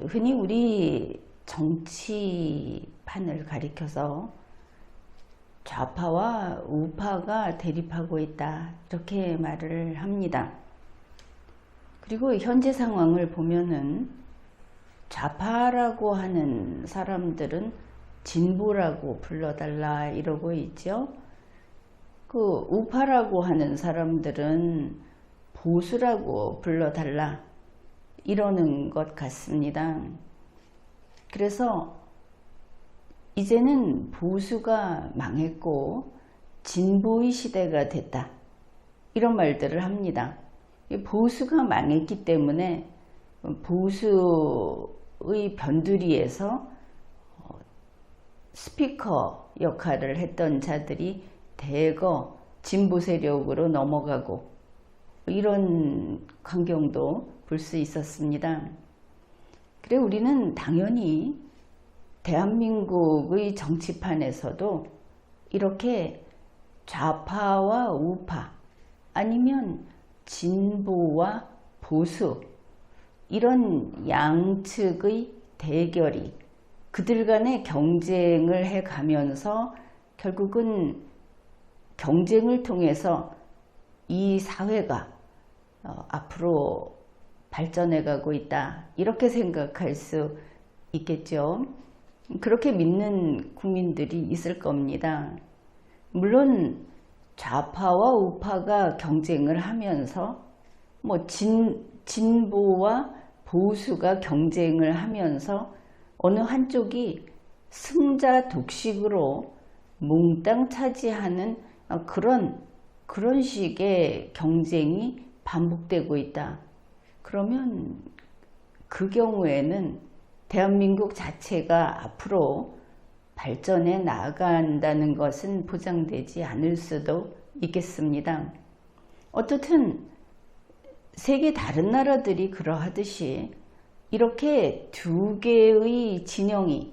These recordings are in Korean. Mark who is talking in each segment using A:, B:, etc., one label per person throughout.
A: 흔히 우리 정치판을 가리켜서 좌파와 우파가 대립하고 있다, 이렇게 말을 합니다. 그리고 현재 상황을 보면은 좌파라고 하는 사람들은 진보라고 불러달라 이러고 있죠. 그 우파라고 하는 사람들은 보수라고 불러달라 이러는 것 같습니다. 그래서 이제는 보수가 망했고 진보의 시대가 됐다, 이런 말들을 합니다. 보수가 망했기 때문에 보수의 변두리에서 스피커 역할을 했던 자들이 대거 진보 세력으로 넘어가고 이런 광경도 볼 수 있었습니다. 그래 우리는 당연히 대한민국의 정치판에서도 이렇게 좌파와 우파 아니면 진보와 보수 이런 양측의 대결이 그들 간의 경쟁을 해가면서 결국은 경쟁을 통해서 이 사회가 앞으로 발전해 가고 있다, 이렇게 생각할 수 있겠죠. 그렇게 믿는 국민들이 있을 겁니다. 물론 좌파와 우파가 경쟁을 하면서 진보와 보수가 경쟁을 하면서 어느 한쪽이 승자 독식으로 몽땅 차지하는 그런 식의 경쟁이 반복되고 있다. 그러면 그 경우에는 대한민국 자체가 앞으로 발전해 나간다는 것은 보장되지 않을 수도 있겠습니다. 어떻든 세계 다른 나라들이 그러하듯이 이렇게 두 개의 진영이,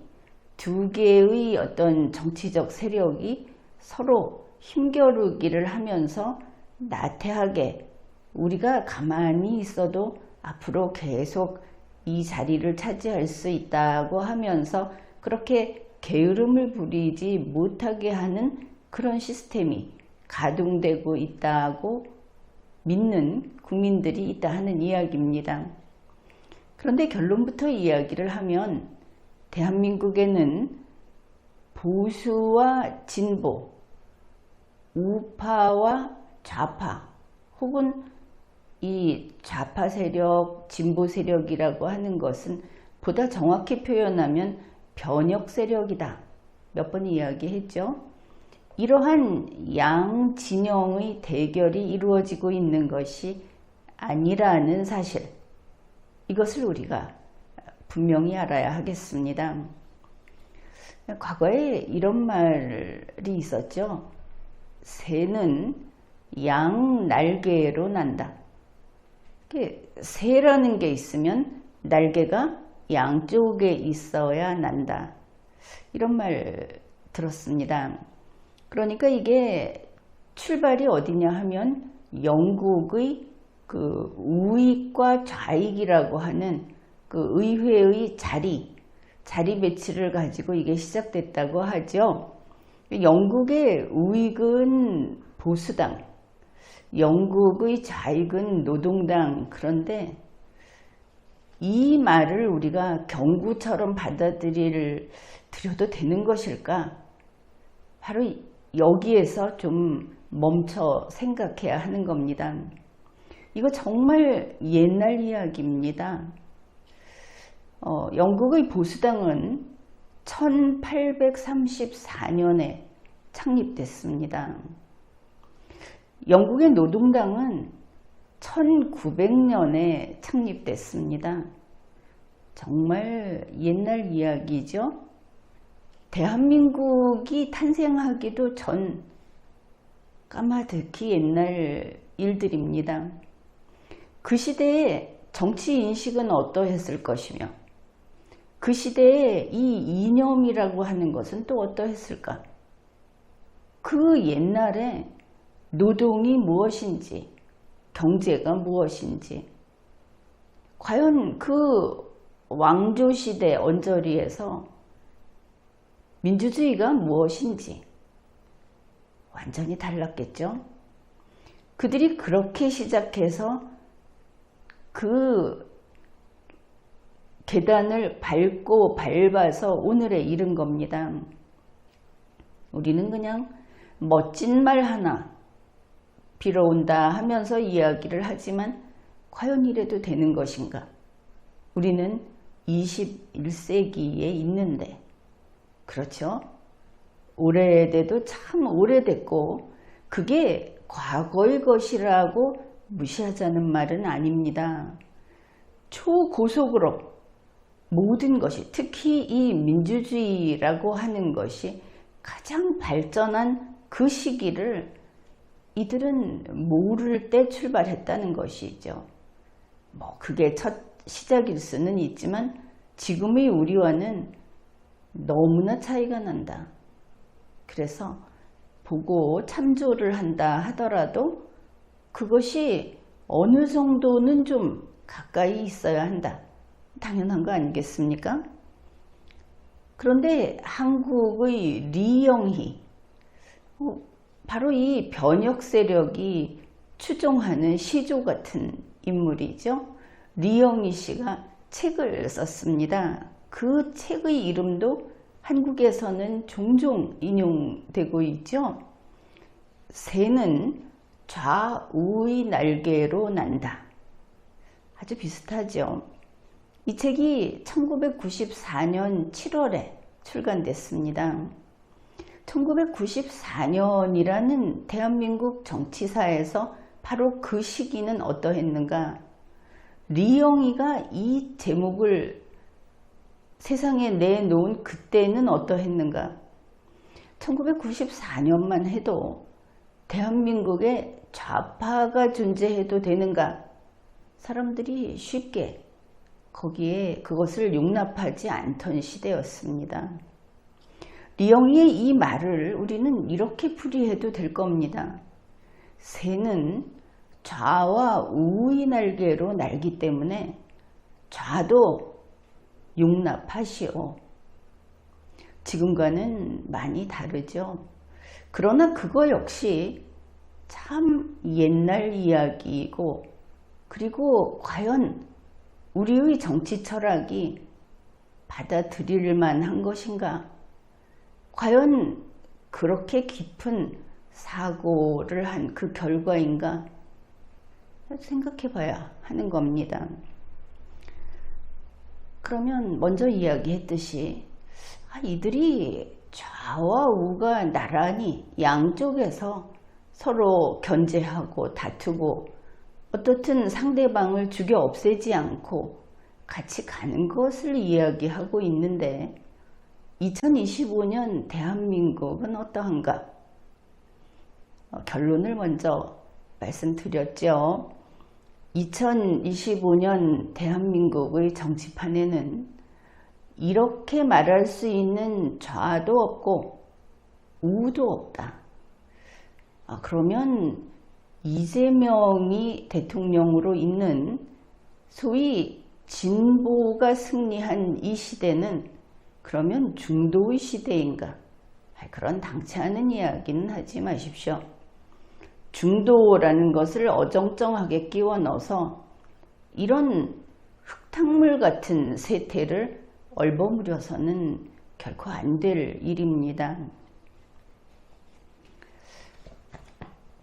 A: 두 개의 어떤 정치적 세력이 서로 힘겨루기를 하면서 나태하게 우리가 가만히 있어도 앞으로 계속 이 자리를 차지할 수 있다고 하면서 그렇게 게으름을 부리지 못하게 하는 그런 시스템이 가동되고 있다고 믿는 국민들이 있다 하는 이야기입니다. 그런데 결론부터 이야기를 하면 대한민국에는 보수와 진보, 우파와 좌파 혹은 이 좌파 세력, 진보 세력이라고 하는 것은 보다 정확히 표현하면 변혁 세력이다, 몇 번 이야기했죠. 이러한 양 진영의 대결이 이루어지고 있는 것이 아니라는 사실, 이것을 우리가 분명히 알아야 하겠습니다. 과거에 이런 말이 있었죠. 새는 양 날개로 난다. 새라는 게 있으면 날개가 양쪽에 있어야 난다, 이런 말 들었습니다. 그러니까 이게 출발이 어디냐 하면 영국의 그 우익과 좌익이라고 하는 그 의회의 자리 배치를 가지고 이게 시작됐다고 하죠. 영국의 우익은 보수당, 영국의 좌익은 노동당. 그런데 이 말을 우리가 경고처럼 받아들여도 되는 것일까? 바로 여기에서 좀 멈춰 생각해야 하는 겁니다. 이거 정말 옛날 이야기입니다. 영국의 보수당은 1834년에 창립됐습니다. 영국의 노동당은 1900년에 창립됐습니다. 정말 옛날 이야기죠. 대한민국이 탄생하기도 전 까마득히 옛날 일들입니다. 그 시대에 정치 인식은 어떠했을 것이며 그 시대에 이 이념이라고 하는 것은 또 어떠했을까? 그 옛날에 노동이 무엇인지, 경제가 무엇인지, 과연 그 왕조시대 언저리에서 민주주의가 무엇인지 완전히 달랐겠죠. 그들이 그렇게 시작해서 그 계단을 밟아서 오늘에 이른 겁니다. 우리는 그냥 멋진 말 하나 빌어온다 하면서 이야기를 하지만 과연 이래도 되는 것인가? 우리는 21세기에 있는데, 그렇죠? 오래돼도 참 오래됐고 그게 과거의 것이라고 무시하자는 말은 아닙니다. 초고속으로 모든 것이, 특히 이 민주주의라고 하는 것이 가장 발전한 그 시기를 이들은 모를 때 출발했다는 것이죠. 그게 첫 시작일 수는 있지만 지금의 우리와는 너무나 차이가 난다. 그래서 보고 참조를 한다 하더라도 그것이 어느 정도는 좀 가까이 있어야 한다. 당연한 거 아니겠습니까? 그런데 한국의 리영희, 바로 이 변혁 세력이 추종하는 시조 같은 인물이죠. 리영희 씨가 책을 썼습니다. 그 책의 이름도 한국에서는 종종 인용되고 있죠. 새는 좌우의 날개로 난다. 아주 비슷하죠. 이 책이 1994년 7월에 출간됐습니다. 1994년이라는 대한민국 정치사에서 바로 그 시기는 어떠했는가? 리영희가 이 제목을 세상에 내놓은 그때는 어떠했는가? 1994년만 해도 대한민국에 좌파가 존재해도 되는가? 사람들이 쉽게 거기에 그것을 용납하지 않던 시대였습니다. 리영희의 이 말을 우리는 이렇게 풀이해도 될 겁니다. 새는 좌와 우의 날개로 날기 때문에 좌도 용납하시오. 지금과는 많이 다르죠. 그러나 그거 역시 참 옛날 이야기이고, 그리고 과연 우리의 정치 철학이 받아들일 만한 것인가? 과연 그렇게 깊은 사고를 한 그 결과인가? 생각해 봐야 하는 겁니다. 그러면 먼저 이야기했듯이 이들이 좌와 우가 나란히 양쪽에서 서로 견제하고 다투고 어떻든 상대방을 죽여 없애지 않고 같이 가는 것을 이야기하고 있는데 2025년 대한민국은 어떠한가? 결론을 먼저 말씀드렸죠. 2025년 대한민국의 정치판에는 이렇게 말할 수 있는 좌도 없고 우도 없다. 그러면 이재명이 대통령으로 있는 소위 진보가 승리한 이 시대는 그러면 중도의 시대인가? 그런 당치 않은 이야기는 하지 마십시오. 중도라는 것을 어정쩡하게 끼워 넣어서 이런 흙탕물 같은 세태를 얼버무려서는 결코 안 될 일입니다.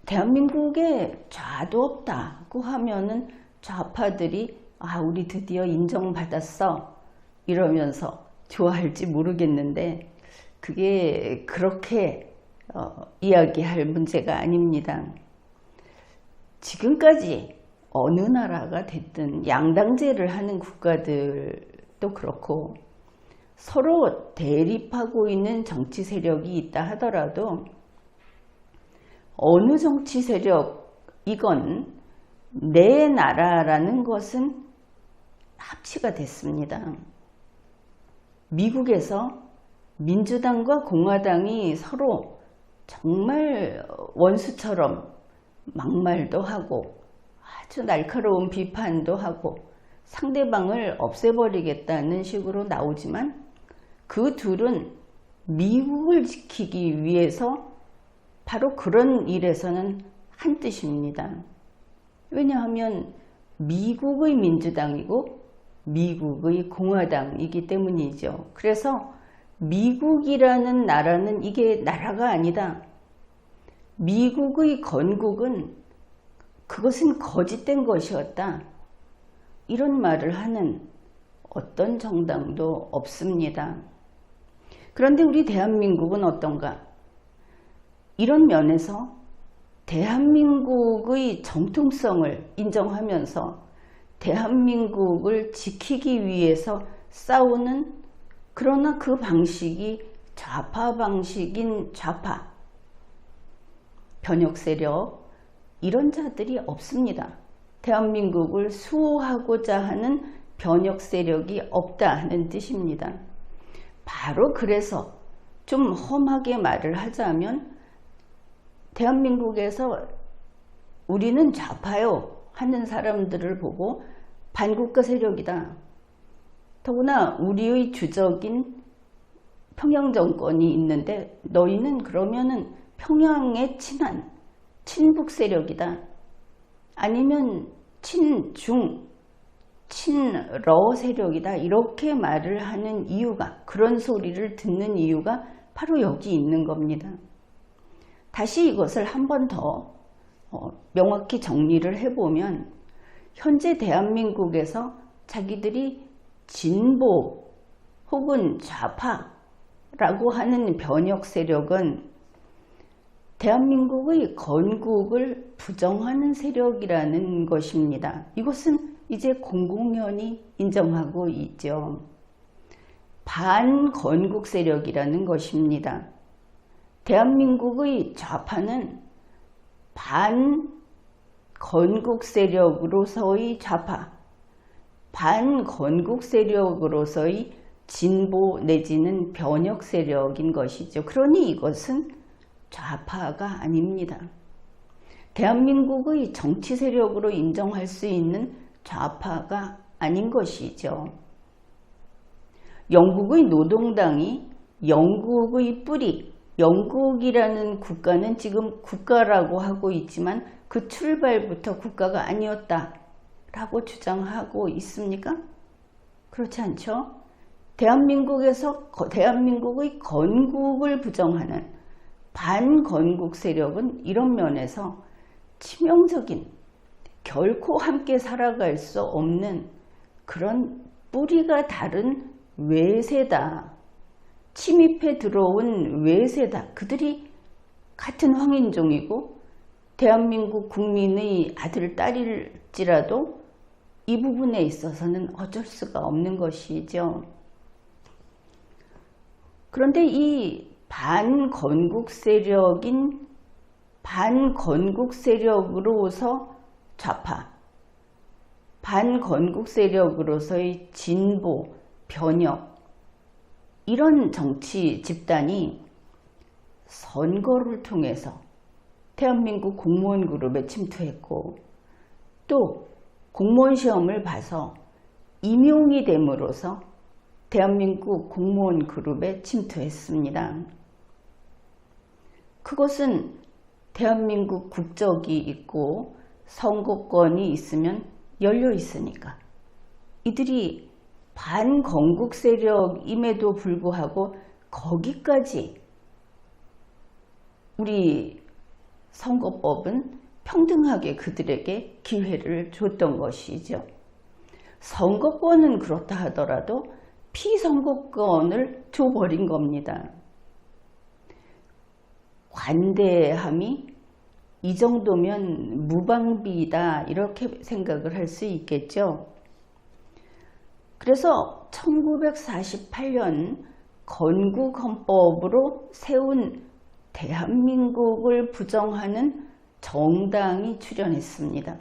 A: 대한민국에 좌도 없다고 하면은 좌파들이 우리 드디어 인정받았어 이러면서 좋아할지 모르겠는데 그게 그렇게 이야기할 문제가 아닙니다. 지금까지 어느 나라가 됐든 양당제를 하는 국가들도 그렇고 서로 대립하고 있는 정치 세력이 있다 하더라도 어느 정치 세력이건 내 나라라는 것은 합치가 됐습니다. 미국에서 민주당과 공화당이 서로 정말 원수처럼 막말도 하고 아주 날카로운 비판도 하고 상대방을 없애버리겠다는 식으로 나오지만 그 둘은 미국을 지키기 위해서 바로 그런 일에서는 한 뜻입니다. 왜냐하면 미국의 민주당이고 미국의 공화당이기 때문이죠. 그래서 미국이라는 나라는 이게 나라가 아니다. 미국의 건국은 그것은 거짓된 것이었다. 이런 말을 하는 어떤 정당도 없습니다. 그런데 우리 대한민국은 어떤가? 이런 면에서 대한민국의 정통성을 인정하면서 대한민국을 지키기 위해서 싸우는, 그러나 그 방식이 좌파 방식인 좌파, 변혁 세력, 이런 자들이 없습니다. 대한민국을 수호하고자 하는 변혁 세력이 없다 하는 뜻입니다. 바로 그래서 좀 험하게 말을 하자면 대한민국에서 우리는 좌파요 하는 사람들을 보고 반국가 세력이다. 더구나 우리의 주적인 평양 정권이 있는데 너희는 그러면은 평양에 친한 친북 세력이다. 아니면 친중, 친러 세력이다. 이렇게 말을 하는 이유가, 그런 소리를 듣는 이유가 바로 여기 있는 겁니다. 다시 이것을 한 번 더 명확히 정리를 해보면 현재 대한민국에서 자기들이 진보 혹은 좌파라고 하는 변혁 세력은 대한민국의 건국을 부정하는 세력이라는 것입니다. 이것은 이제 공공연히 인정하고 있죠. 반건국 세력이라는 것입니다. 대한민국의 좌파는 반건국 세력으로서의 좌파, 반건국 세력으로서의 진보 내지는 변혁 세력인 것이죠. 그러니 이것은 좌파가 아닙니다. 대한민국의 정치 세력으로 인정할 수 있는 좌파가 아닌 것이죠. 영국의 노동당이 영국의 뿌리, 영국이라는 국가는 지금 국가라고 하고 있지만 그 출발부터 국가가 아니었다 라고 주장하고 있습니까? 그렇지 않죠? 대한민국에서 대한민국의 건국을 부정하는 반건국 세력은 이런 면에서 치명적인, 결코 함께 살아갈 수 없는 그런 뿌리가 다른 외세다. 침입해 들어온 외세다. 그들이 같은 황인종이고 대한민국 국민의 아들, 딸일지라도 이 부분에 있어서는 어쩔 수가 없는 것이죠. 그런데 이 반건국 세력인 반건국 세력으로서 좌파, 반건국 세력으로서의 진보, 변혁, 이런 정치 집단이 선거를 통해서 대한민국 공무원 그룹에 침투했고 또 공무원 시험을 봐서 임용이 됨으로써 대한민국 공무원 그룹에 침투했습니다. 그것은 대한민국 국적이 있고 선거권이 있으면 열려 있으니까 이들이 반건국 세력임에도 불구하고 거기까지 우리 선거법은 평등하게 그들에게 기회를 줬던 것이죠. 선거권은 그렇다 하더라도 피선거권을 줘버린 겁니다. 관대함이 이 정도면 무방비다 이렇게 생각을 할 수 있겠죠. 그래서 1948년 건국헌법으로 세운 대한민국을 부정하는 정당이 출현했습니다.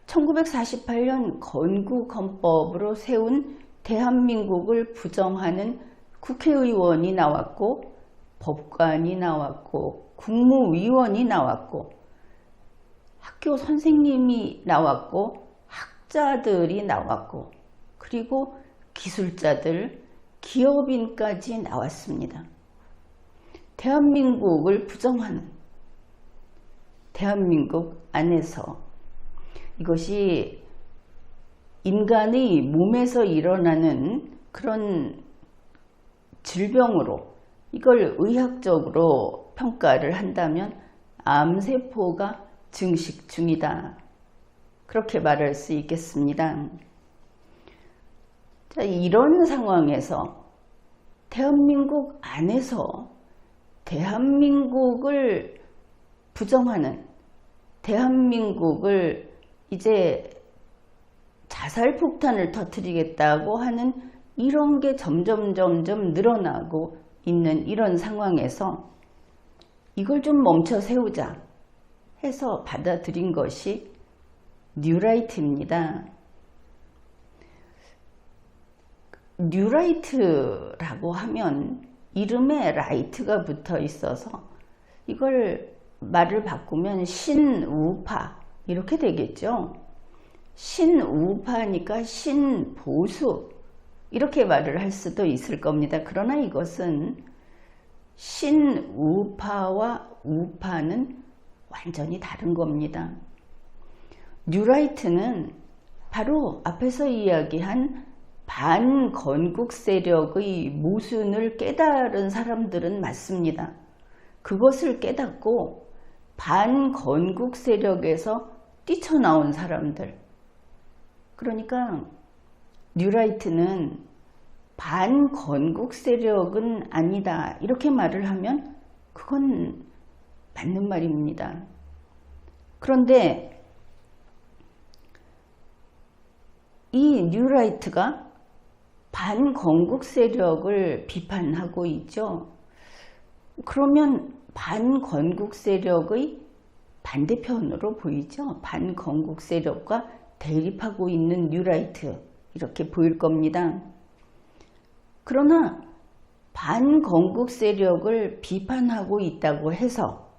A: 1948년 건국헌법으로 세운 대한민국을 부정하는 국회의원이 나왔고 법관이 나왔고 국무위원이 나왔고 학교 선생님이 나왔고 학자들이 나왔고 그리고 기술자들, 기업인까지 나왔습니다. 대한민국을 부정하는, 대한민국 안에서 이것이 인간의 몸에서 일어나는 그런 질병으로 이걸 의학적으로 평가를 한다면 암세포가 증식 중이다. 그렇게 말할 수 있겠습니다. 자, 이런 상황에서 대한민국 안에서 대한민국을 부정하는, 대한민국을 이제 자살폭탄을 터뜨리겠다고 하는 이런 게 점점 늘어나고 있는 이런 상황에서 이걸 좀 멈춰 세우자 해서 받아들인 것이 뉴라이트입니다. 뉴라이트라고 하면 이름에 라이트가 붙어 있어서 이걸 말을 바꾸면 신우파 이렇게 되겠죠. 신우파니까 신보수 이렇게 말을 할 수도 있을 겁니다. 그러나 이것은 신우파와 우파는 완전히 다른 겁니다. 뉴라이트는 바로 앞에서 이야기한 반건국 세력의 모순을 깨달은 사람들은 맞습니다. 그것을 깨닫고 반건국 세력에서 뛰쳐나온 사람들, 그러니까 뉴라이트는 반건국 세력은 아니다 이렇게 말을 하면 그건 맞는 말입니다. 그런데 이 뉴라이트가 반건국 세력을 비판하고 있죠. 그러면 반건국 세력의 반대편으로 보이죠. 반건국 세력과 대립하고 있는 뉴라이트 이렇게 보일 겁니다. 그러나 반건국 세력을 비판하고 있다고 해서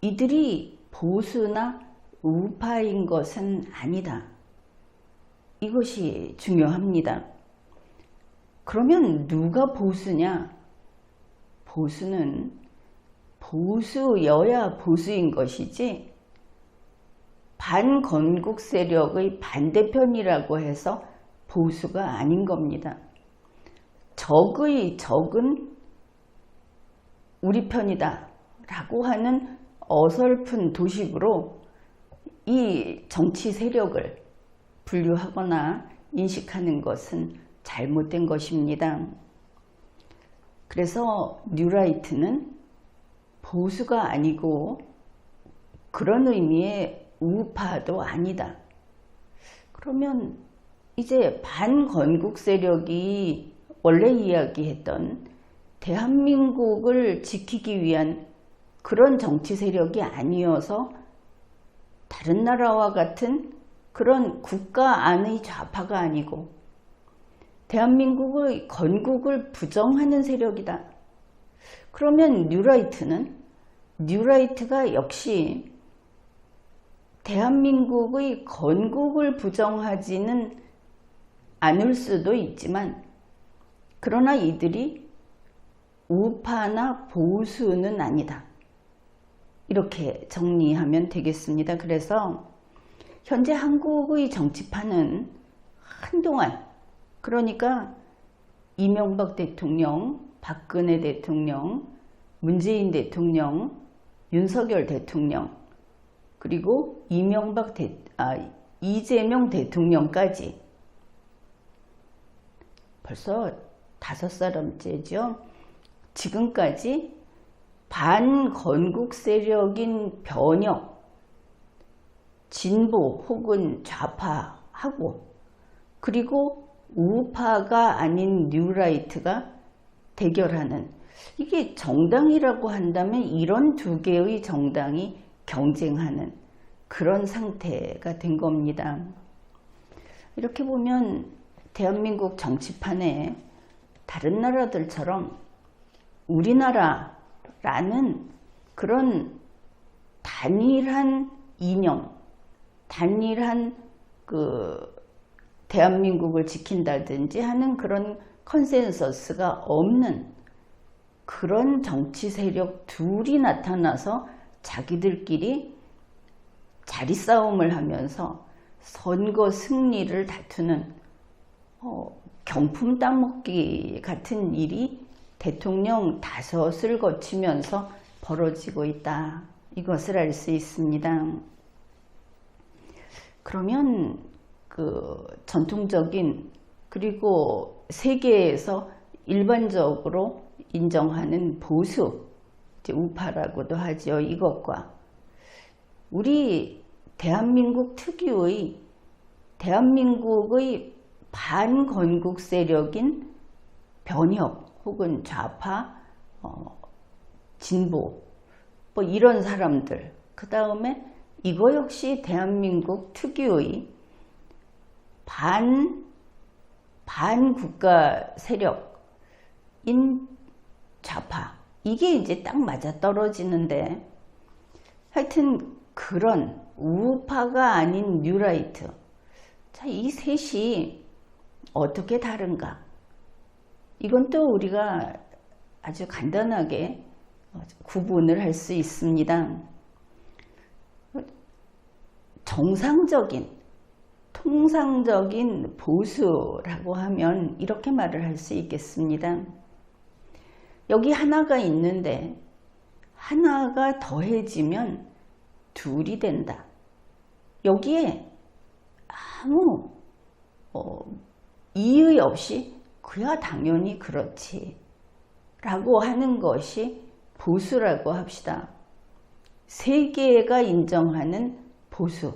A: 이들이 보수나 우파인 것은 아니다. 이것이 중요합니다. 그러면 누가 보수냐? 보수는 보수여야 보수인 것이지 반건국 세력의 반대편이라고 해서 보수가 아닌 겁니다. 적의 적은 우리 편이다 라고 하는 어설픈 도식으로 이 정치 세력을 분류하거나 인식하는 것은 잘못된 것입니다. 그래서 뉴라이트는 보수가 아니고 그런 의미의 우파도 아니다. 그러면 이제 반건국 세력이 원래 이야기했던 대한민국을 지키기 위한 그런 정치 세력이 아니어서 다른 나라와 같은 그런 국가 안의 좌파가 아니고 대한민국의 건국을 부정하는 세력이다. 그러면 뉴라이트가 역시 대한민국의 건국을 부정하지는 않을 수도 있지만 그러나 이들이 우파나 보수는 아니다. 이렇게 정리하면 되겠습니다. 그래서 현재 한국의 정치판은 한동안, 그러니까 이명박 대통령, 박근혜 대통령, 문재인 대통령, 윤석열 대통령, 그리고 이재명 대통령까지 벌써 5사람째죠. 지금까지 반건국 세력인 변혁, 진보 혹은 좌파하고 그리고 우파가 아닌 뉴라이트가 대결하는, 이게 정당이라고 한다면 이런 두 개의 정당이 경쟁하는 그런 상태가 된 겁니다. 이렇게 보면 대한민국 정치판에 다른 나라들처럼 우리나라라는 그런 단일한 이념, 단일한 그 대한민국을 지킨다든지 하는 그런 컨센서스가 없는 그런 정치 세력 둘이 나타나서 자기들끼리 자리 싸움을 하면서 선거 승리를 다투는 경품 따먹기 같은 일이 대통령 5을 거치면서 벌어지고 있다. 이것을 알 수 있습니다. 그러면 그 전통적인 그리고 세계에서 일반적으로 인정하는 보수, 우파라고도 하죠. 이것과 우리 대한민국 특유의 대한민국의 반건국 세력인 변혁 혹은 좌파, 진보 뭐 이런 사람들, 그 다음에 이거 역시 대한민국 특유의 반국가 세력인 좌파, 이게 이제 딱 맞아떨어지는데, 하여튼 그런 우파가 아닌 뉴라이트, 자, 이 셋이 어떻게 다른가? 이건 또 우리가 아주 간단하게 구분을 할 수 있습니다. 정상적인, 통상적인 보수라고 하면 이렇게 말을 할 수 있겠습니다. 여기 하나가 있는데 하나가 더해지면 둘이 된다. 여기에 아무 이의 없이 그야 당연히 그렇지 라고 하는 것이 보수라고 합시다. 세계가 인정하는 보수,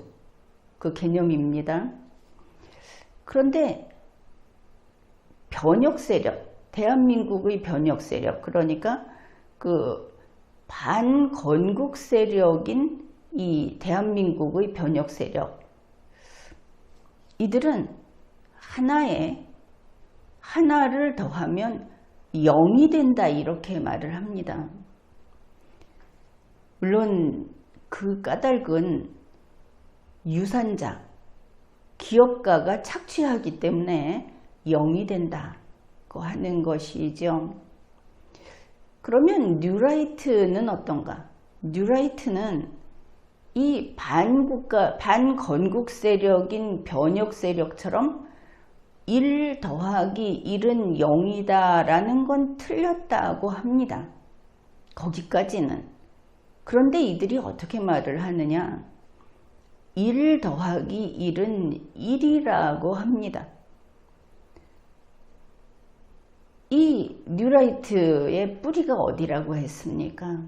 A: 그 개념입니다. 그런데 변혁 세력, 대한민국의 변혁 세력, 그러니까 그 반건국 세력인 이 대한민국의 변혁 세력, 이들은 하나를 더하면 0이 된다, 이렇게 말을 합니다. 물론 그 까닭은 유산자, 기업가가 착취하기 때문에 0이 된다고 하는 것이죠. 그러면 뉴라이트는 어떤가? 뉴라이트는 이 반건국 세력인 변혁 세력처럼 1 더하기 1은 0이다 라는 건 틀렸다고 합니다. 거기까지는. 그런데 이들이 어떻게 말을 하느냐? 1 더하기 1은 1이라고 합니다. 이 뉴라이트의 뿌리가 어디라고 했습니까?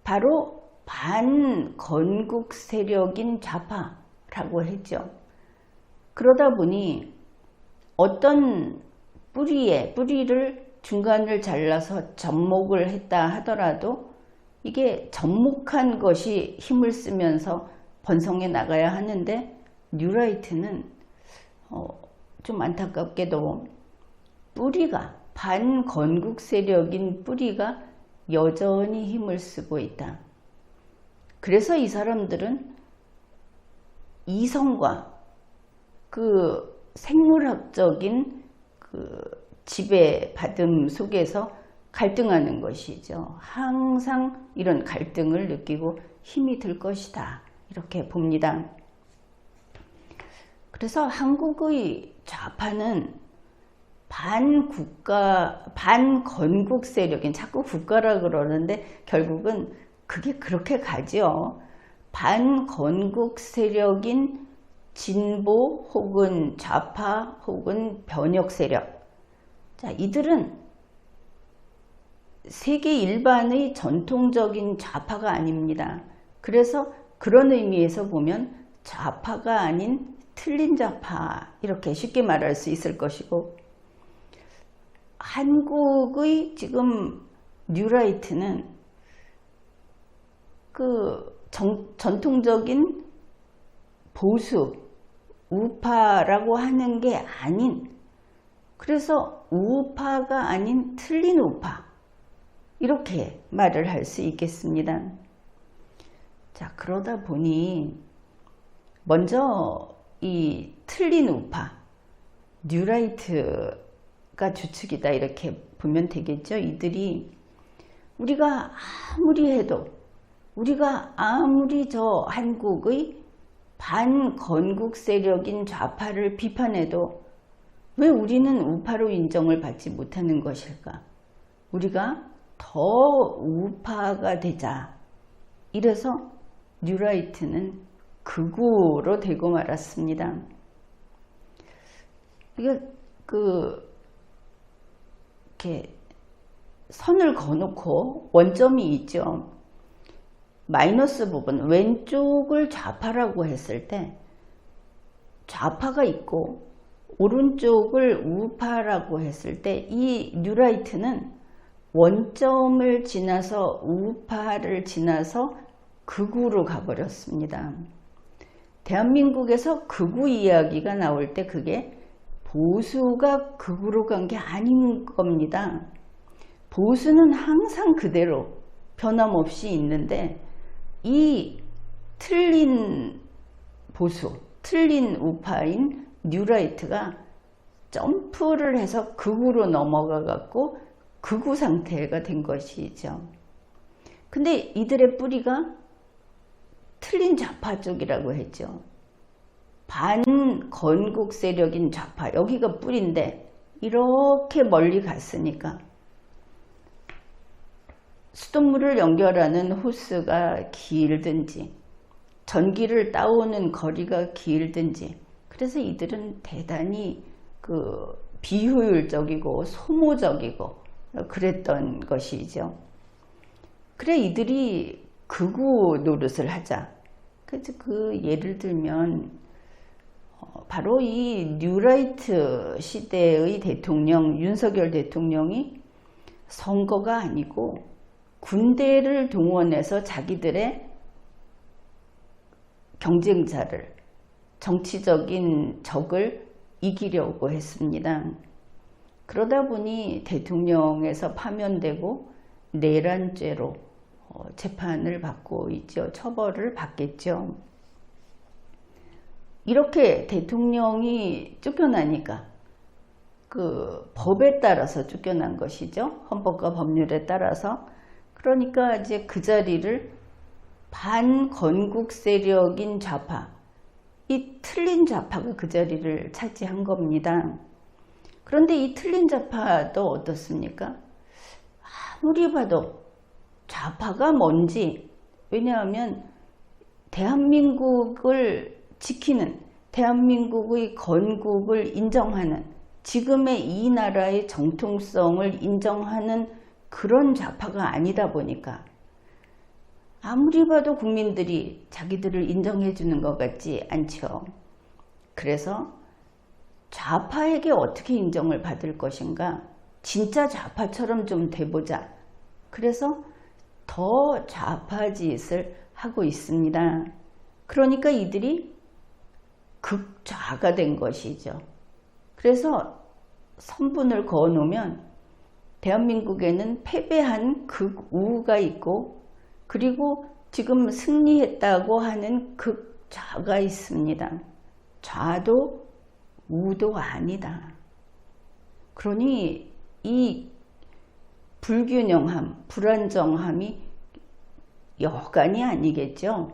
A: 바로 반건국 세력인 좌파라고 했죠. 그러다 보니 어떤 뿌리를 중간을 잘라서 접목을 했다 하더라도 이게 접목한 것이 힘을 쓰면서 번성해 나가야 하는데, 뉴라이트는 좀 안타깝게도 뿌리가, 반건국 세력인 뿌리가 여전히 힘을 쓰고 있다. 그래서 이 사람들은 이성과 그 생물학적인 그 지배받음 속에서 갈등하는 것이죠. 항상 이런 갈등을 느끼고 힘이 들 것이다, 이렇게 봅니다. 그래서 한국의 좌파는 반건국 세력인, 자꾸 국가라 그러는데 결국은 그게 그렇게 가죠. 반건국 세력인 진보 혹은 좌파 혹은 변혁 세력, 자, 이들은 세계 일반의 전통적인 좌파가 아닙니다. 그래서 그런 의미에서 보면 좌파가 아닌 틀린 좌파, 이렇게 쉽게 말할 수 있을 것이고, 한국의 지금 뉴라이트는 그 전통적인 보수, 우파라고 하는 게 아닌, 그래서 우파가 아닌 틀린 우파, 이렇게 말을 할 수 있겠습니다. 자, 그러다 보니 먼저 이 틀린 우파, 뉴라이트가 주축이다 이렇게 보면 되겠죠. 이들이 우리가 아무리 해도, 우리가 아무리 저 한국의 반건국 세력인 좌파를 비판해도 왜 우리는 우파로 인정을 받지 못하는 것일까? 우리가 더 우파가 되자. 이래서 뉴라이트는 극우로 되고 말았습니다. 이게 이렇게 선을 그어놓고 원점이 있죠. 마이너스 부분, 왼쪽을 좌파라고 했을 때 좌파가 있고 오른쪽을 우파라고 했을 때 이 뉴라이트는 원점을 지나서 우파를 지나서 극우로 가버렸습니다. 대한민국에서 극우 이야기가 나올 때 그게 보수가 극우로 간 게 아닌 겁니다. 보수는 항상 그대로 변함없이 있는데 이 틀린 보수, 틀린 우파인 뉴라이트가 점프를 해서 극우로 넘어가 갖고 극우 상태가 된 것이죠. 근데 이들의 뿌리가 틀린 좌파 쪽이라고 했죠. 반건국 세력인 좌파, 여기가 뿌리인데 이렇게 멀리 갔으니까 수돗물을 연결하는 호스가 길든지 전기를 따오는 거리가 길든지, 그래서 이들은 대단히 비효율적이고 소모적이고 그랬던 것이죠. 그래 이들이 극우 노릇을 하자. 그래서 예를 들면 바로 이 뉴라이트 시대의 대통령 윤석열 대통령이 선거가 아니고 군대를 동원해서 자기들의 경쟁자를, 정치적인 적을 이기려고 했습니다. 그러다 보니 대통령에서 파면되고 내란죄로 재판을 받고 있죠. 처벌을 받겠죠. 이렇게 대통령이 쫓겨나니까 법에 따라서 쫓겨난 것이죠. 헌법과 법률에 따라서. 그러니까 이제 그 자리를 반건국 세력인 좌파, 이 틀린 좌파가 그 자리를 차지한 겁니다. 그런데 이 틀린 좌파도 어떻습니까? 아무리 봐도 좌파가 뭔지, 왜냐하면 대한민국을 지키는, 대한민국의 건국을 인정하는, 지금의 이 나라의 정통성을 인정하는 그런 좌파가 아니다 보니까 아무리 봐도 국민들이 자기들을 인정해 주는 것 같지 않죠. 그래서 좌파에게 어떻게 인정을 받을 것인가, 진짜 좌파처럼 좀 돼보자. 그래서 더 좌파 짓을 하고 있습니다. 그러니까 이들이 극좌가 된 것이죠. 그래서 선분을 그어 놓으면 대한민국에는 패배한 극우가 있고, 그리고 지금 승리했다고 하는 극좌가 있습니다. 좌도 우도 아니다. 그러니 이 불균형함, 불안정함이 여간이 아니겠죠.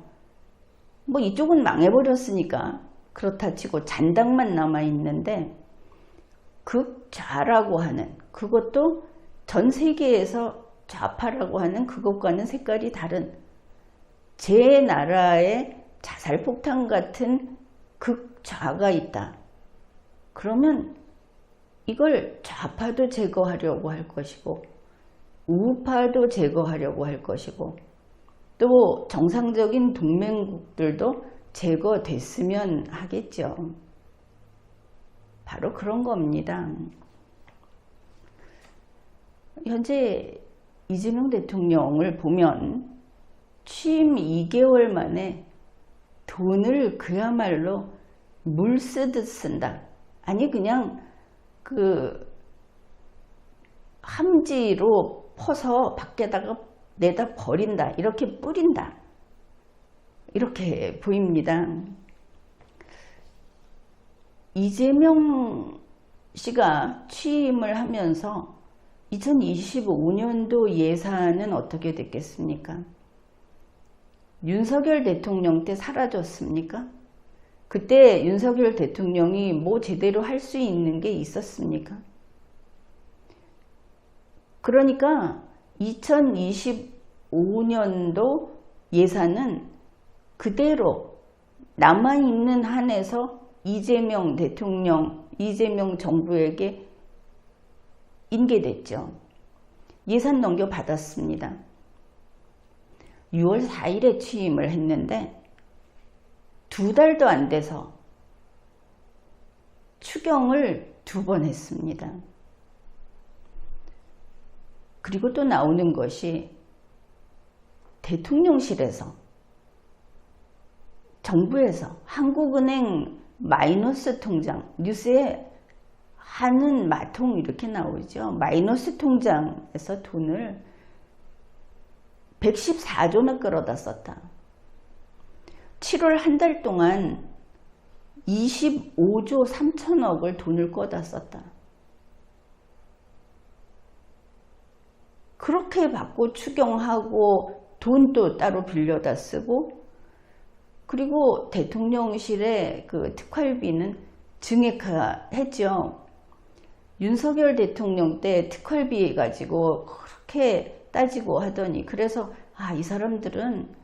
A: 뭐 이쪽은 망해버렸으니까 그렇다 치고 잔당만 남아있는데, 극좌라고 하는, 그것도 전 세계에서 좌파라고 하는 그것과는 색깔이 다른, 제 나라의 자살폭탄 같은 극좌가 있다. 그러면 이걸 좌파도 제거하려고 할 것이고 우파도 제거하려고 할 것이고, 또 정상적인 동맹국들도 제거됐으면 하겠죠. 바로 그런 겁니다. 현재 이재명 대통령을 보면 취임 2개월 만에 돈을 그야말로 물 쓰듯 쓴다. 아니 그냥 함지로 퍼서 밖에다가 내다 버린다. 이렇게 뿌린다. 이렇게 보입니다. 이재명 씨가 취임을 하면서 2025년도 예산은 어떻게 됐겠습니까? 윤석열 대통령 때 사라졌습니까? 그때 윤석열 대통령이 뭐 제대로 할 수 있는 게 있었습니까? 그러니까 2025년도 예산은 그대로 남아있는 한에서 이재명 대통령, 이재명 정부에게 인계됐죠. 예산 넘겨받았습니다. 6월 4일에 취임을 했는데 2달도 안 돼서 추경을 2번 했습니다. 그리고 또 나오는 것이 대통령실에서, 정부에서 한국은행 마이너스 통장, 뉴스에 하는 마통 이렇게 나오죠. 마이너스 통장에서 돈을 114조나 끌어다 썼다. 7월 한 달 동안 25조 3천억을 돈을 꺼다 썼다. 그렇게 받고 추경하고 돈도 따로 빌려다 쓰고, 그리고 대통령실의 그 특활비는 증액했죠. 윤석열 대통령 때 특활비 가지고 그렇게 따지고 하더니, 그래서 이 사람들은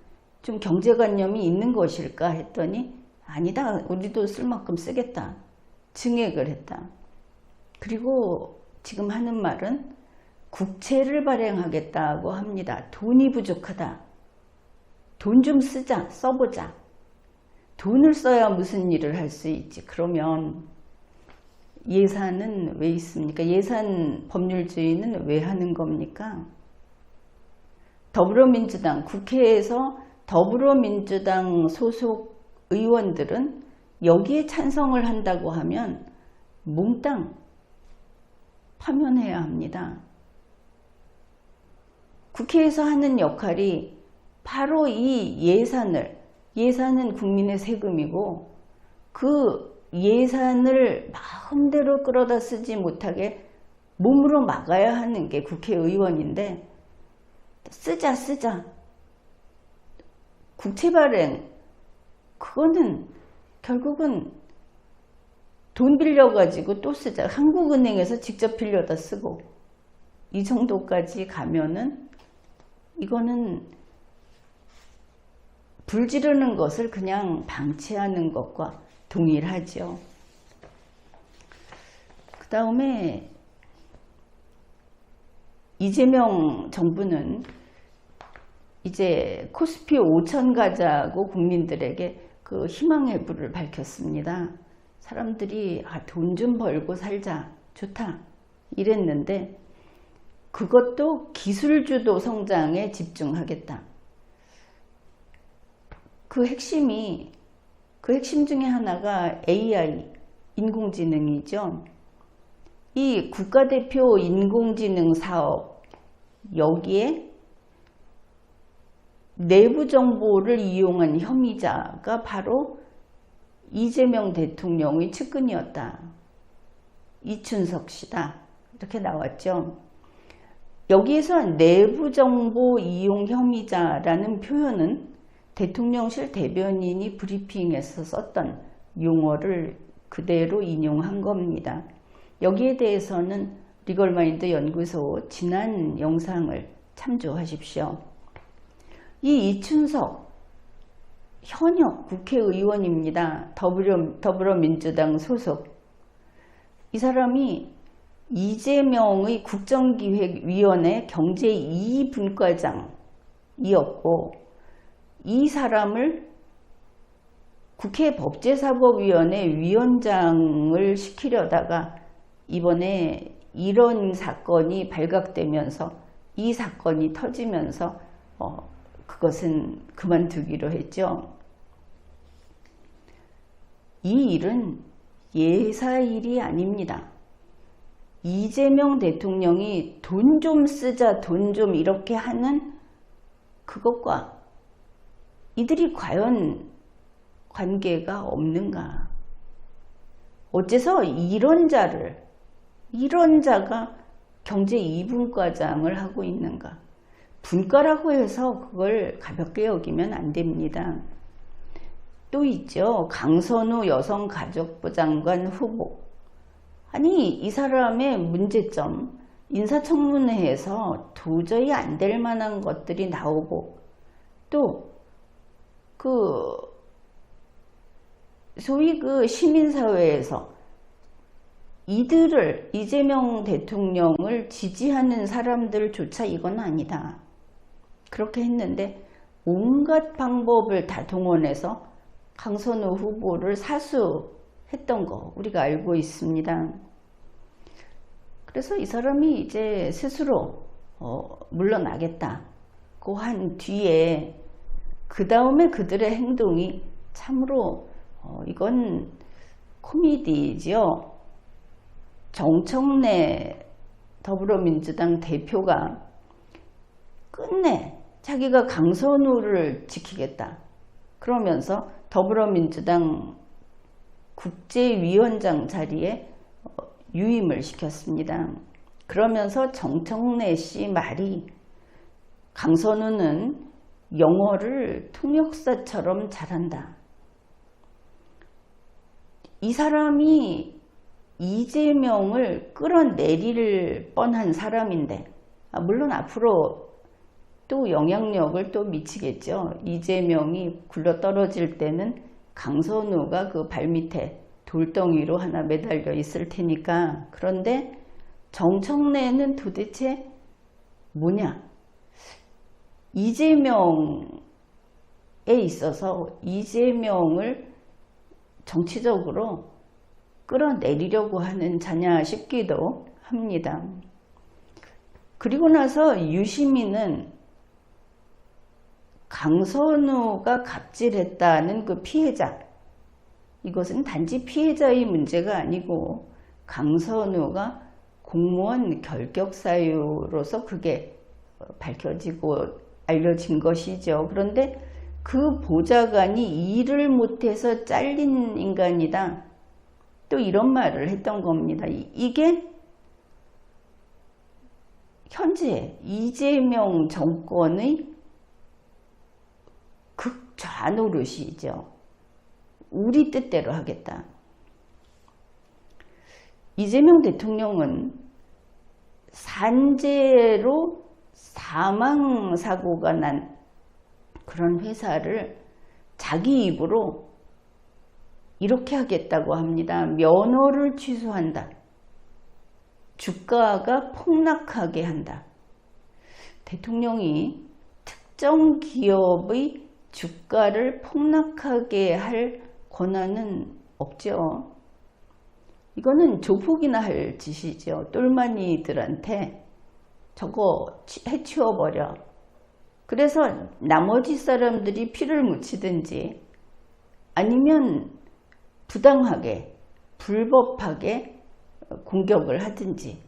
A: 좀 경제관념이 있는 것일까 했더니 아니다, 우리도 쓸 만큼 쓰겠다, 증액을 했다. 그리고 지금 하는 말은 국채를 발행하겠다고 합니다. 돈이 부족하다, 돈 좀 쓰자, 써보자. 돈을 써야 무슨 일을 할 수 있지. 그러면 예산은 왜 있습니까? 예산 법률주의는 왜 하는 겁니까? 더불어민주당, 국회에서 더불어민주당 소속 의원들은 여기에 찬성을 한다고 하면 몽땅 파면해야 합니다. 국회에서 하는 역할이 바로 이 예산은 국민의 세금이고, 그 예산을 마음대로 끌어다 쓰지 못하게 몸으로 막아야 하는 게 국회의원인데, 쓰자 국채 발행, 그거는 결국은 돈 빌려가지고 또 쓰자, 한국은행에서 직접 빌려다 쓰고, 이 정도까지 가면은 이거는 불 지르는 것을 그냥 방치하는 것과 동일하죠. 그 다음에 이재명 정부는 이제 코스피 5천 가자고 국민들에게 그 희망의 불을 밝혔습니다. 사람들이 돈 좀 벌고 살자, 좋다 이랬는데, 그것도 기술주도 성장에 집중하겠다. 그 핵심 중에 하나가 AI, 인공지능이죠. 이 국가대표 인공지능 사업, 여기에 내부 정보를 이용한 혐의자가 바로 이재명 대통령의 측근이었다, 이춘석 씨다, 이렇게 나왔죠. 여기에서 내부 정보 이용 혐의자라는 표현은 대통령실 대변인이 브리핑에서 썼던 용어를 그대로 인용한 겁니다. 여기에 대해서는 리걸마인드 연구소 지난 영상을 참조하십시오. 이 이춘석 현역 국회의원입니다. 더불어민주당 소속. 이 사람이 이재명의 국정기획위원회 경제 2분과장이었고, 이 사람을 국회 법제사법위원회 위원장을 시키려다가 이번에 이런 사건이 발각되면서, 이 사건이 터지면서 그것은 그만두기로 했죠. 이 일은 예사일이 아닙니다. 이재명 대통령이 돈 좀 쓰자, 돈 좀 이렇게 하는 그것과 이들이 과연 관계가 없는가? 어째서 이런 자가 경제 2분과장을 하고 있는가? 분과라고 해서 그걸 가볍게 여기면 안 됩니다. 또 있죠. 강선우 여성가족부 장관 후보. 아니, 이 사람의 문제점, 인사청문회에서 도저히 안 될 만한 것들이 나오고, 또 소위 시민사회에서 이재명 대통령을 지지하는 사람들조차 이건 아니다. 그렇게 했는데 온갖 방법을 다 동원해서 강선우 후보를 사수했던 거 우리가 알고 있습니다. 그래서 이 사람이 이제 스스로 물러나겠다고 한 뒤에 그 다음에 그들의 행동이 참으로 이건 코미디지요. 정청래 더불어민주당 대표가 끝내 자기가 강선우를 지키겠다 그러면서 더불어민주당 국제위원장 자리에 유임을 시켰습니다. 그러면서 정청래 씨 말이 강선우는 영어를 통역사처럼 잘한다. 이 사람이 이재명을 끌어내릴 뻔한 사람인데, 물론 앞으로 또 영향력을 또 미치겠죠. 이재명이 굴러떨어질 때는 강선우가 그 발밑에 돌덩이로 하나 매달려 있을 테니까. 그런데 정청래는 도대체 뭐냐? 이재명에 있어서 이재명을 정치적으로 끌어내리려고 하는 자냐 싶기도 합니다. 그리고 나서 유시민은 강선우가 갑질했다는 그 피해자, 이것은 단지 피해자의 문제가 아니고 강선우가 공무원 결격 사유로서 그게 밝혀지고 알려진 것이죠. 그런데 그 보좌관이 일을 못해서 잘린 인간이다. 또 이런 말을 했던 겁니다. 이게 현재 이재명 정권의 극좌노릇이죠. 우리 뜻대로 하겠다. 이재명 대통령은 산재로 사망사고가 난 그런 회사를 자기 입으로 이렇게 하겠다고 합니다. 면허를 취소한다. 주가가 폭락하게 한다. 대통령이 특정 기업의 주가를 폭락하게 할 권한은 없죠. 이거는 조폭이나 할 짓이죠. 똘마니들한테 저거 해치워버려. 그래서 나머지 사람들이 피를 묻히든지 아니면 부당하게 불법하게 공격을 하든지.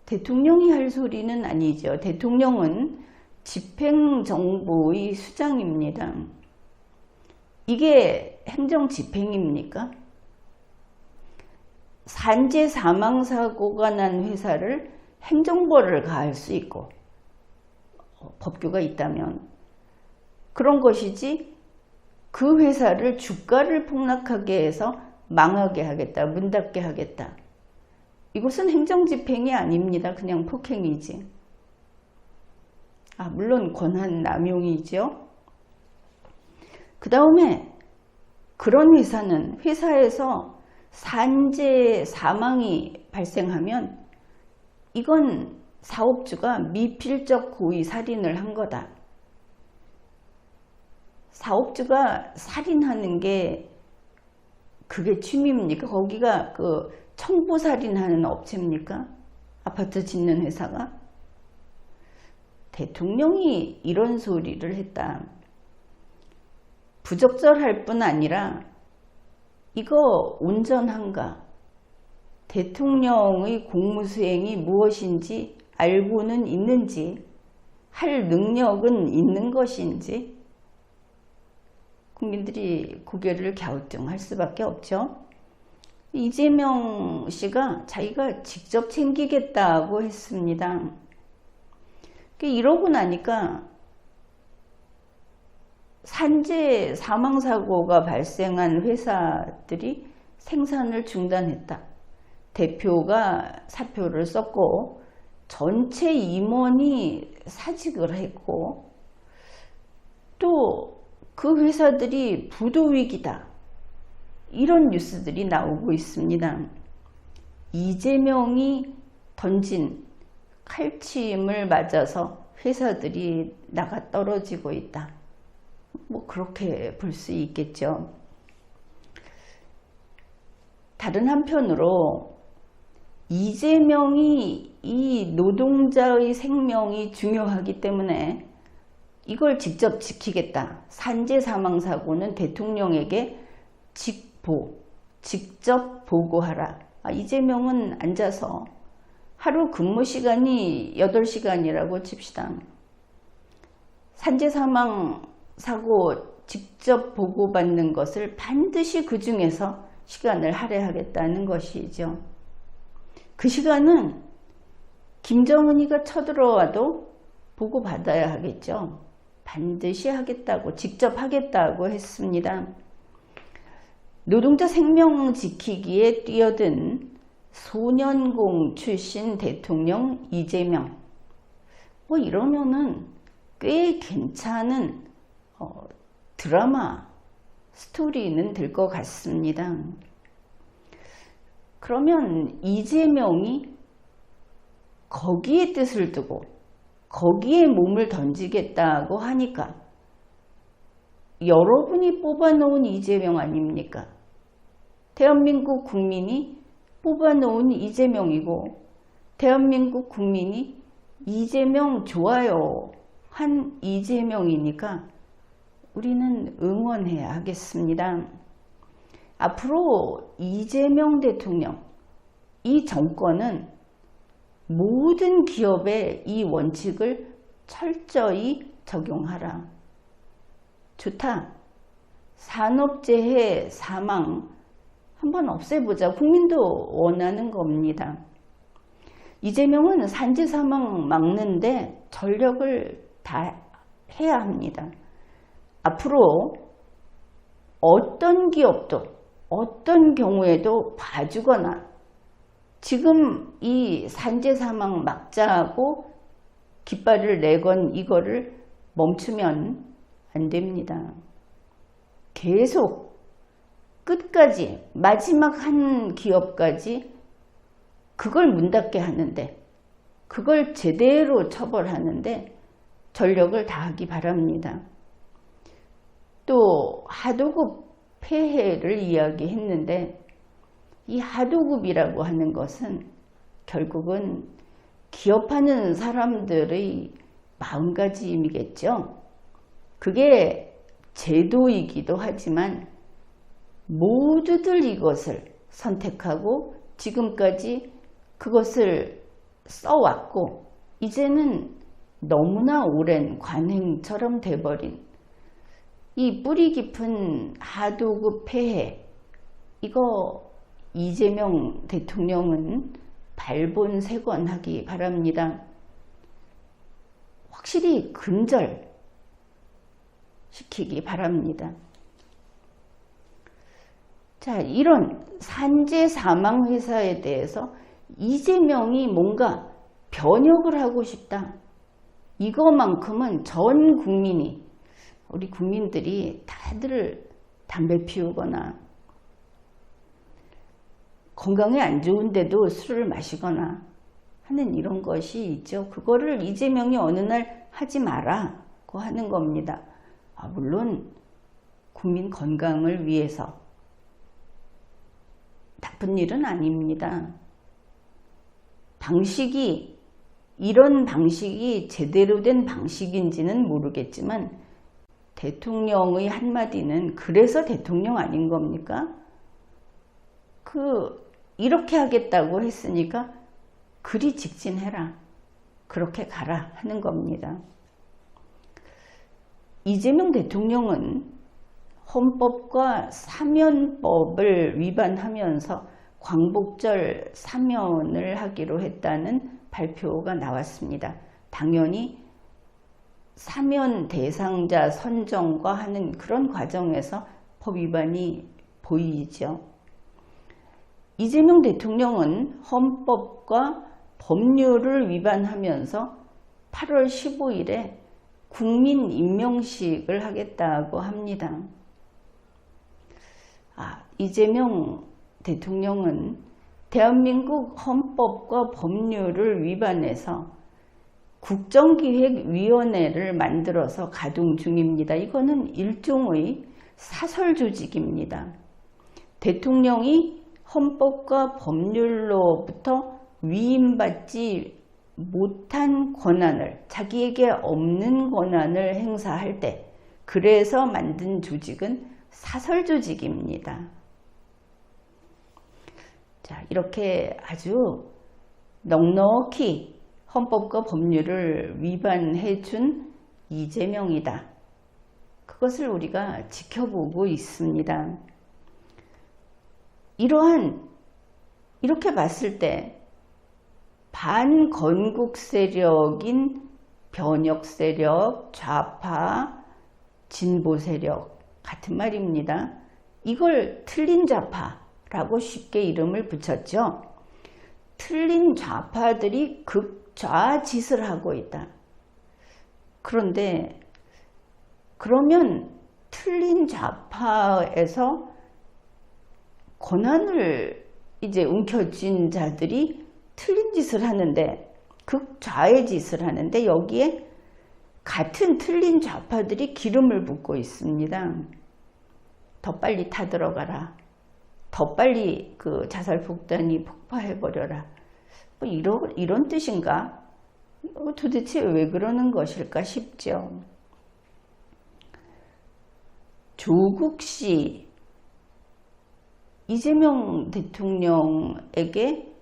A: 대통령이 할 소리는 아니죠. 대통령은 집행정보의 수장입니다. 이게 행정집행입니까? 산재 사망사고가 난 회사를 행정벌을 가할 수 있고 법규가 있다면 그런 것이지, 그 회사를 주가를 폭락하게 해서 망하게 하겠다, 문 닫게 하겠다. 이것은 행정집행이 아닙니다. 그냥 폭행이지. 물론 권한 남용이죠. 그 다음에 그런 회사에서 산재 사망이 발생하면 이건 사업주가 미필적 고의 살인을 한 거다. 사업주가 살인하는 게 그게 취미입니까? 거기가 그 청부살인하는 업체입니까? 아파트 짓는 회사가? 대통령이 이런 소리를 했다. 부적절할 뿐 아니라 이거 온전한가? 대통령의 공무수행이 무엇인지 알고는 있는지, 할 능력은 있는 것인지 국민들이 고개를 갸우뚱할 수밖에 없죠. 이재명 씨가 자기가 직접 챙기겠다고 했습니다. 이러고 나니까 산재 사망사고가 발생한 회사들이 생산을 중단했다. 대표가 사표를 썼고 전체 임원이 사직을 했고 또 그 회사들이 부도위기다. 이런 뉴스들이 나오고 있습니다. 이재명이 던진 칼침을 맞아서 회사들이 나가 떨어지고 있다. 뭐 그렇게 볼 수 있겠죠. 다른 한편으로 이재명이 이 노동자의 생명이 중요하기 때문에 이걸 직접 지키겠다. 산재 사망 사고는 대통령에게 직접 보고하라. 이재명은 앉아서 하루 근무 시간이 8시간이라고 칩시다. 산재 사망 사고 직접 보고받는 것을 반드시 그 중에서 시간을 할애하겠다는 것이죠. 그 시간은 김정은이가 쳐들어와도 보고받아야 하겠죠. 반드시 하겠다고, 직접 하겠다고 했습니다. 노동자 생명 지키기에 뛰어든 소년공 출신 대통령 이재명. 뭐 이러면은 꽤 괜찮은 드라마 스토리는 될 것 같습니다. 그러면 이재명이 거기에 뜻을 두고 거기에 몸을 던지겠다고 하니까 여러분이 뽑아놓은 이재명 아닙니까? 대한민국 국민이 뽑아놓은 이재명이고 대한민국 국민이 이재명 좋아요 한 이재명이니까 우리는 응원해야 하겠습니다. 앞으로 이재명 대통령, 이 정권은 모든 기업에 이 원칙을 철저히 적용하라. 좋다. 산업재해 사망 한번 없애보자. 국민도 원하는 겁니다. 이재명은 산재 사망 막는데 전력을 다 해야 합니다. 앞으로 어떤 기업도 어떤 경우에도 봐주거나 지금 이 산재 사망 막자고 깃발을 내건 이거를 멈추면 안 됩니다. 계속 끝까지 마지막 한 기업까지 그걸 문 닫게 하는데 그걸 제대로 처벌하는데 전력을 다하기 바랍니다. 또 하도급 폐해를 이야기했는데 이 하도급이라고 하는 것은 결국은 기업하는 사람들의 마음가짐이겠죠. 그게 제도이기도 하지만 모두들 이것을 선택하고 지금까지 그것을 써왔고 이제는 너무나 오랜 관행처럼 돼버린 이 뿌리 깊은 하도급 폐해, 이거 이재명 대통령은 발본색원하기 바랍니다. 확실히 근절시키기 바랍니다. 자, 이런 산재 사망 회사에 대해서 이재명이 뭔가 변혁을 하고 싶다. 이거만큼은 전 국민이, 우리 국민들이 다들 담배 피우거나 건강에 안 좋은데도 술을 마시거나 하는 이런 것이 있죠. 그거를 이재명이 어느 날 하지 마라고 하는 겁니다. 물론 국민 건강을 위해서 나쁜 일은 아닙니다. 이런 방식이 제대로 된 방식인지는 모르겠지만 대통령의 한마디는 그래서 대통령 아닌 겁니까? 이렇게 하겠다고 했으니까 그리 직진해라. 그렇게 가라 하는 겁니다. 이재명 대통령은 헌법과 사면법을 위반하면서 광복절 사면을 하기로 했다는 발표가 나왔습니다. 당연히 사면 대상자 선정과 하는 그런 과정에서 법 위반이 보이죠. 이재명 대통령은 헌법과 법률을 위반하면서 8월 15일에 국민 임명식을 하겠다고 합니다. 이재명 대통령은 대한민국 헌법과 법률을 위반해서 국정기획위원회를 만들어서 가동 중입니다. 이거는 일종의 사설 조직입니다. 대통령이 헌법과 법률로부터 위임받지 못한 권한을, 자기에게 없는 권한을 행사할 때, 그래서 만든 조직은 사설 조직입니다. 자, 이렇게 아주 넉넉히 헌법과 법률을 위반해 준 이재명이다. 그것을 우리가 지켜보고 있습니다. 이렇게 봤을 때 반건국 세력인 변혁 세력, 좌파, 진보 세력 같은 말입니다. 이걸 틀린 좌파라고 쉽게 이름을 붙였죠. 틀린 좌파들이 극좌짓을 하고 있다. 그런데 그러면 틀린 좌파에서 권한을 이제 움켜쥔 자들이 틀린 짓을 하는데, 극좌의 짓을 하는데, 여기에 같은 틀린 좌파들이 기름을 붓고 있습니다. 더 빨리 타들어가라. 더 빨리 그 자살폭탄이 폭파해버려라. 뭐 이런 뜻인가? 도대체 왜 그러는 것일까 싶죠. 조국 씨, 이재명 대통령에게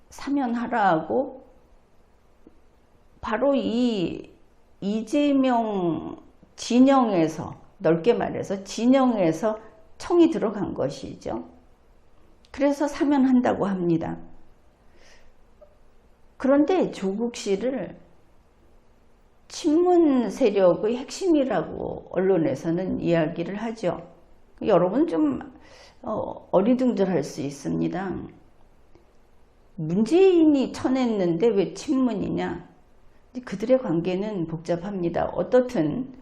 A: 사면하라고 바로 이 이재명 진영에서, 넓게 말해서 진영에서 청이 들어간 것이죠. 그래서 사면한다고 합니다. 그런데 조국 씨를 친문 세력의 핵심이라고 언론에서는 이야기를 하죠. 여러분 좀 어리둥절할 수 있습니다. 문재인이 쳐냈는데 왜 친문이냐? 그들의 관계는 복잡합니다. 어떻든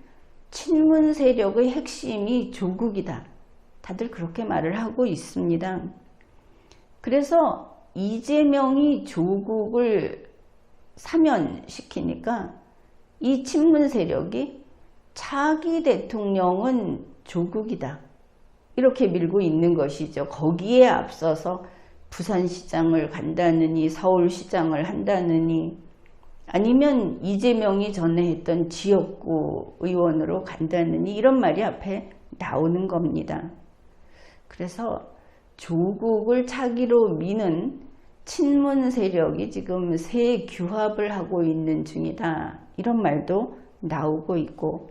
A: 친문 세력의 핵심이 조국이다. 다들 그렇게 말을 하고 있습니다. 그래서 이재명이 조국을 사면시키니까 이 친문 세력이 차기 대통령은 조국이다. 이렇게 밀고 있는 것이죠. 거기에 앞서서 부산시장을 간다느니, 서울시장을 한다느니, 아니면 이재명이 전에 했던 지역구 의원으로 간다느니, 이런 말이 앞에 나오는 겁니다. 그래서 조국을 차기로 미는 친문 세력이 지금 새 규합을 하고 있는 중이다. 이런 말도 나오고 있고,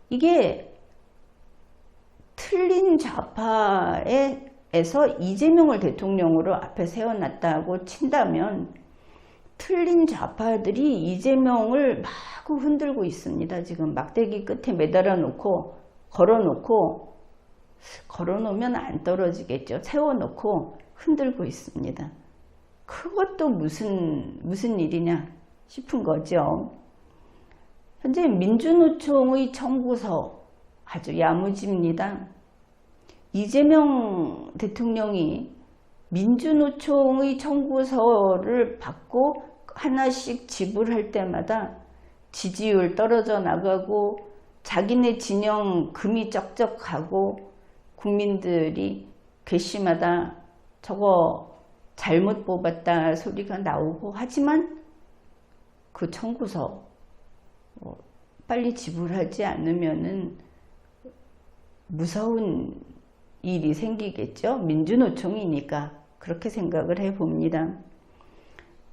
A: 이게 틀린 좌파에서 이재명을 대통령으로 앞에 세워놨다고 친다면 틀린 좌파들이 이재명을 마구 흔들고 있습니다. 지금 막대기 끝에 매달아 놓고 걸어놓으면 안 떨어지겠죠. 세워놓고 흔들고 있습니다. 그것도 무슨 일이냐 싶은 거죠. 현재 민주노총의 청구서 아주 야무집니다. 이재명 대통령이 민주노총의 청구서를 받고 하나씩 지불할 때마다 지지율 떨어져 나가고 자기네 진영 금이 쩍쩍하고 국민들이 괘씸하다, 저거 잘못 뽑았다 소리가 나오고, 하지만 그 청구서 빨리 지불하지 않으면은 무서운 일이 생기겠죠. 민주노총이니까 그렇게 생각을 해봅니다.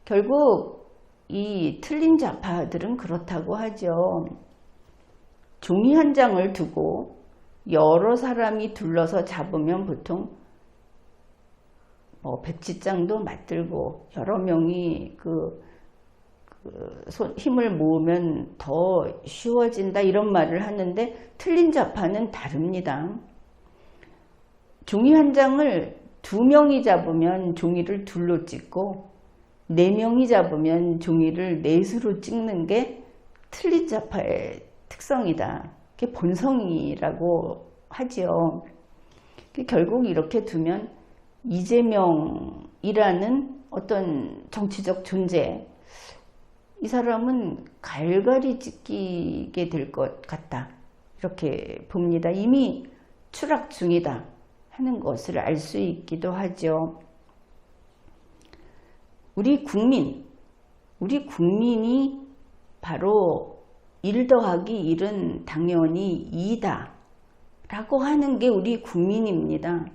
A: 결국 이 틀린 좌파들은 그렇다고 하죠. 종이 한 장을 두고 여러 사람이 둘러서 잡으면 보통 백지장도 맞들고 여러 명이 힘을 모으면 더 쉬워진다 이런 말을 하는데 틀린 좌파는 다릅니다. 종이 한 장을 2명이 잡으면 종이를 둘로 찍고 4명이 잡으면 종이를 넷으로 찍는 게 틀린 좌파의 특성이다. 그게 본성이라고 하지요. 결국 이렇게 두면 이재명이라는 어떤 정치적 존재, 이 사람은 갈갈이 찢기게 될 것 같다. 이렇게 봅니다. 이미 추락 중이다 하는 것을 알 수 있기도 하죠. 우리 국민이 바로 1 더하기 1은 당연히 2다 라고 하는 게 우리 국민입니다.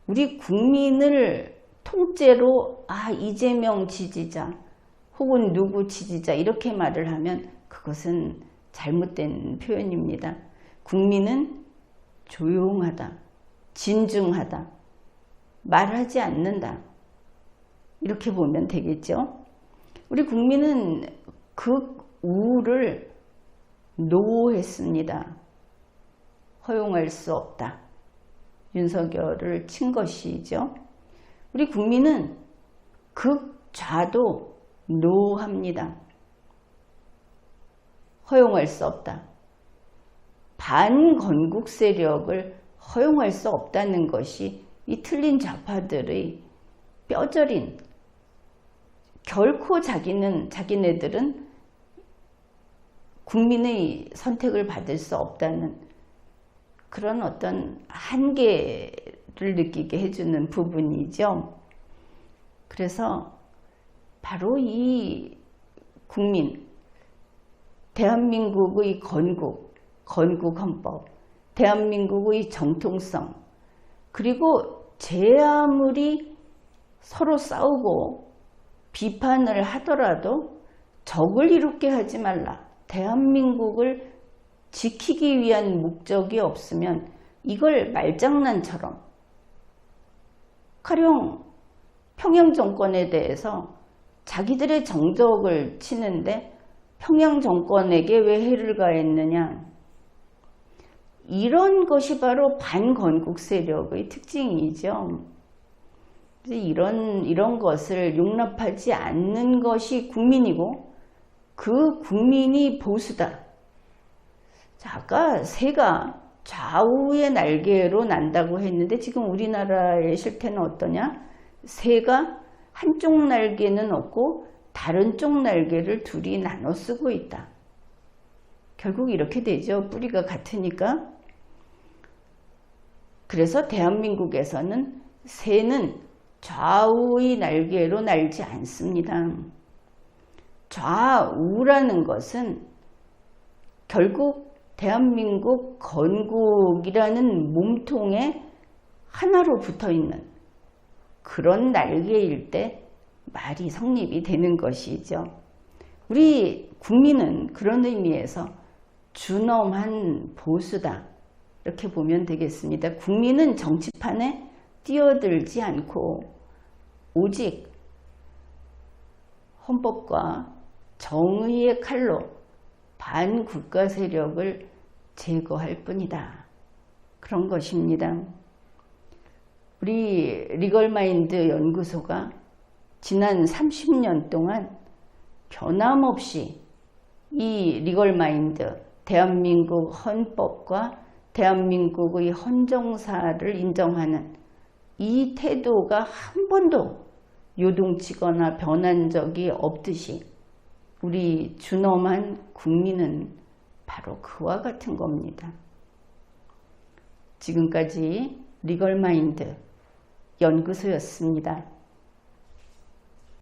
A: 우리 국민을 통째로 이재명 지지자 혹은 누구 지지자 이렇게 말을 하면 그것은 잘못된 표현입니다. 국민은 조용하다, 진중하다, 말하지 않는다 이렇게 보면 되겠죠. 우리 국민은 극우를 노했습니다. 허용할 수 없다. 윤석열을 친 것이죠. 우리 국민은 극좌도 노합니다. 허용할 수 없다. 반건국 세력을 허용할 수 없다는 것이 이 틀린 좌파들의 뼈저린, 결코 자기네들은 국민의 선택을 받을 수 없다는 그런 어떤 한계를 느끼게 해주는 부분이죠. 그래서 바로 이 국민, 대한민국의 건국헌법, 대한민국의 정통성, 그리고 제 아무리 서로 싸우고 비판을 하더라도 적을 이롭게 하지 말라. 대한민국을 지키기 위한 목적이 없으면 이걸 말장난처럼 가령 평양 정권에 대해서 자기들의 정적을 치는데 평양 정권에게 왜 해를 가했느냐. 이런 것이 바로 반건국 세력의 특징이죠. 이런 것을 용납하지 않는 것이 국민이고 그 국민이 보수다. 자, 아까 새가 좌우의 날개로 난다고 했는데 지금 우리나라의 실태는 어떠냐? 새가 한쪽 날개는 없고 다른 쪽 날개를 둘이 나눠 쓰고 있다. 결국 이렇게 되죠. 뿌리가 같으니까. 그래서 대한민국에서는 새는 좌우의 날개로 날지 않습니다. 좌우라는 것은 결국 대한민국 건국이라는 몸통에 하나로 붙어있는 그런 날개일 때 말이 성립이 되는 것이죠. 우리 국민은 그런 의미에서 준엄한 보수다. 이렇게 보면 되겠습니다. 국민은 정치판에 뛰어들지 않고 오직 헌법과 정의의 칼로 반국가 세력을 제거할 뿐이다. 그런 것입니다. 우리 리걸마인드 연구소가 지난 30년 동안 변함없이 이 리걸마인드, 대한민국 헌법과 대한민국의 헌정사를 인정하는 이 태도가 한 번도 요동치거나 변한 적이 없듯이 우리 준엄한 국민은 바로 그와 같은 겁니다. 지금까지 리걸마인드 연구소였습니다.